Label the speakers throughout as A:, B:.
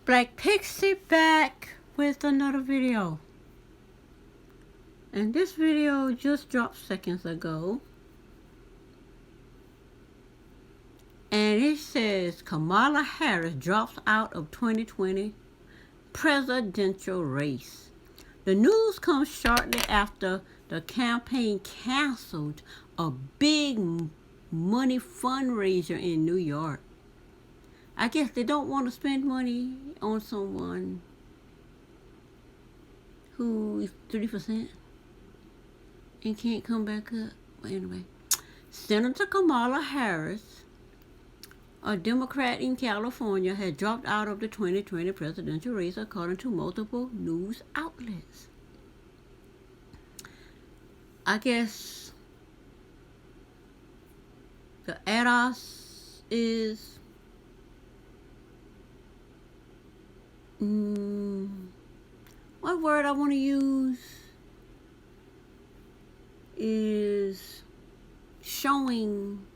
A: Black Pixie back with another video. And this video just dropped seconds ago. And it says Kamala Harris drops out of 2020 presidential race. The news comes shortly after the campaign canceled a big money fundraiser in New York. I guess they don't want to spend money on someone who is 30% and can't come back up. But anyway, Senator Kamala Harris, a Democrat in California, had dropped out of the 2020 presidential race, according to multiple news outlets. I guess the ADOS is what word I want to use is showing,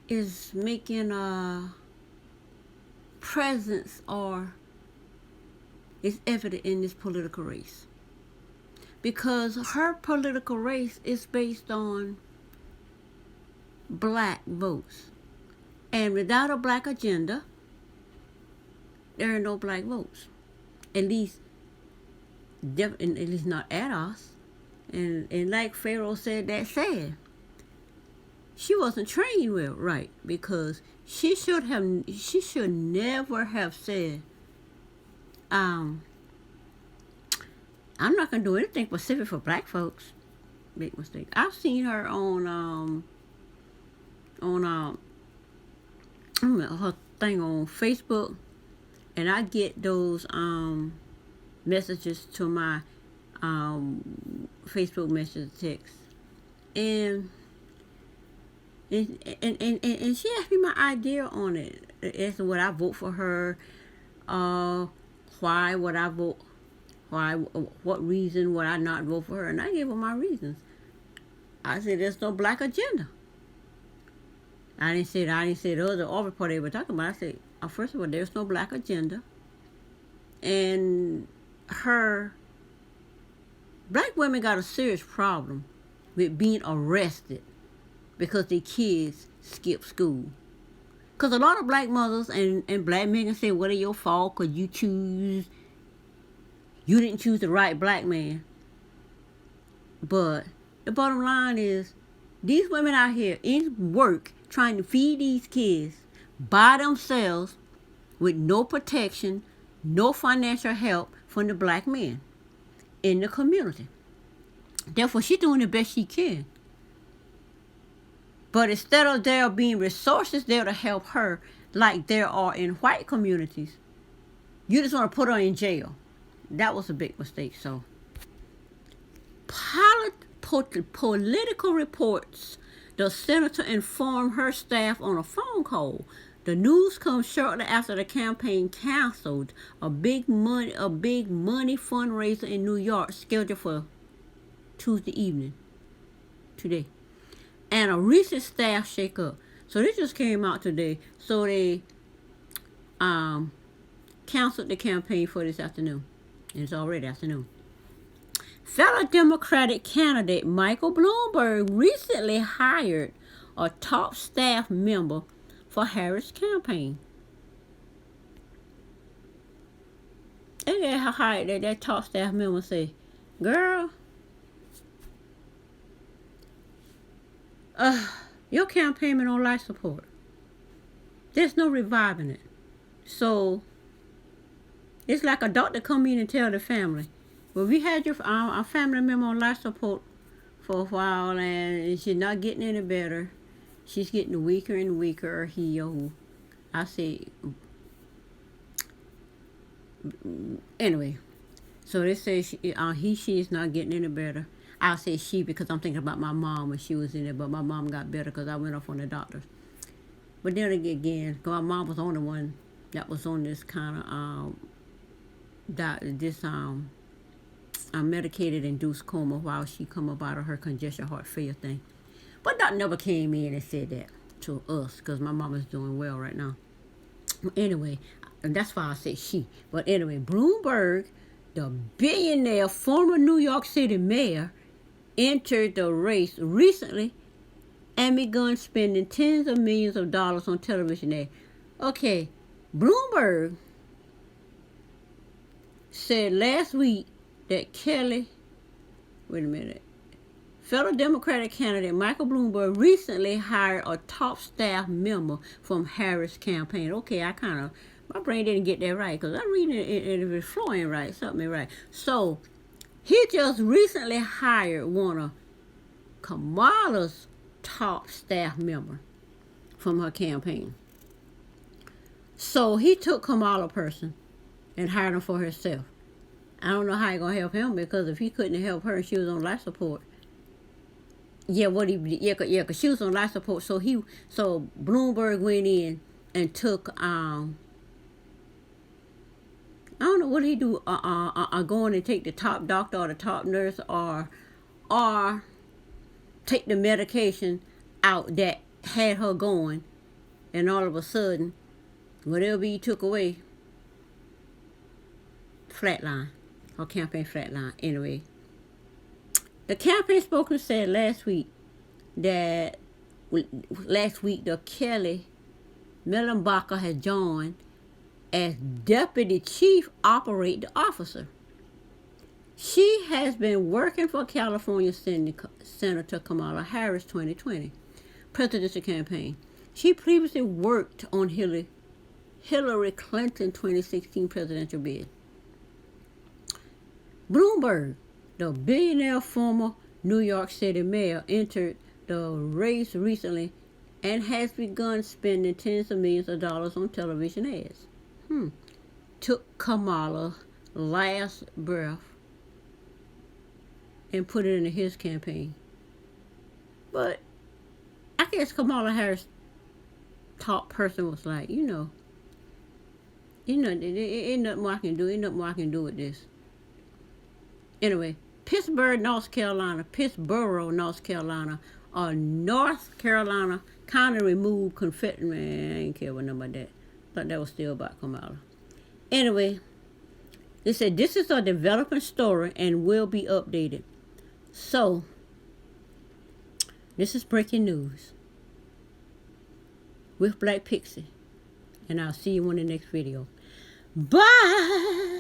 A: is making a presence, or is evident in this political race, because her political race is based on black votes, and without a black agenda there are no black votes, at least not at us. And like Pharaoh said, that said, she wasn't trained well, right? Because she should never have said, I'm not gonna do anything specific for black folks. Big mistake. I've seen her on her thing on Facebook, and I get those messages to my Facebook message text, and she asked me my idea on it, as to would I vote for her, why would I vote, what reason would I not vote for her, and I gave her my reasons. I said there's no black agenda. I didn't say the other part they were talking about. I said, first of all, there's no black agenda, and black women got a serious problem with being arrested because their kids skip school. Because a lot of black mothers and black men can say, what is your fault? Because you didn't choose the right black man. But the bottom line is, these women out here in work trying to feed these kids by themselves with no protection, no financial help from the black men in the community. Therefore, she's doing the best she can. But instead of there being resources there to help her, like there are in white communities, you just want to put her in jail. That was a big mistake. So, political reports, the senator informed her staff on a phone call. The news comes shortly after the campaign canceled a big money fundraiser in New York, scheduled for Tuesday evening, today, and a recent staff shakeup. So this just came out today. So they canceled the campaign for this afternoon, and it's already afternoon. Fellow Democratic candidate Michael Bloomberg recently hired a top staff member for Harris' campaign. And they hired that top staff member say, girl, your campaign been on life support. There's no reviving it. So it's like a doctor come in and tell the family, well, we had our family member on life support for a while, and she's not getting any better. She's getting weaker and weaker, or he or who. I say, anyway. So they say she is not getting any better. I'll say she because I'm thinking about my mom when she was in there, but my mom got better because I went off on the doctor. But then again, because my mom was the only one that was on this kind of medicated induced coma while she come up out of her congestion heart failure thing. But doctor never came in and said that to us, because my mama's doing well right now. Anyway, and that's why I say she. But anyway, Bloomberg, the billionaire former New York City mayor, entered the race recently and begun spending tens of millions of dollars on television ads. Okay, Bloomberg said last week that fellow Democratic candidate Michael Bloomberg recently hired a top staff member from Harris' campaign. Okay, my brain didn't get that right because I'm reading it and if it's flowing right, something ain't right. So, he just recently hired one of Kamala's top staff member from her campaign. So, he took Kamala person and hired him for herself. I don't know how he gonna help him because if he couldn't help her and she was on life support. Cause she was on life support. So Bloomberg went in and took I don't know what he do. Go in and take the top doctor or the top nurse or take the medication out that had her going, and all of a sudden, whatever he took away, flatline. Her campaign flatline. Anyway, the campaign spokesman said last week the Kelly Mellenbacher had joined as Deputy Chief Operating Officer. She has been working for California Senator Kamala Harris' 2020 presidential campaign. She previously worked on Hillary Clinton's 2016 presidential bid. Bloomberg, the billionaire former New York City mayor, entered the race recently and has begun spending tens of millions of dollars on television ads. Took Kamala's last breath and put it into his campaign. But I guess Kamala Harris' top person was like, ain't nothing more I can do. Ain't nothing more I can do with this. Anyway, Pittsburgh, North Carolina, or North Carolina kind of removed Confederate. Man, I ain't care about nothing about that. Thought that was still about Kamala. Anyway, they said this is a developing story and will be updated. So, this is breaking news with Black Pixie. And I'll see you in the next video. Bye!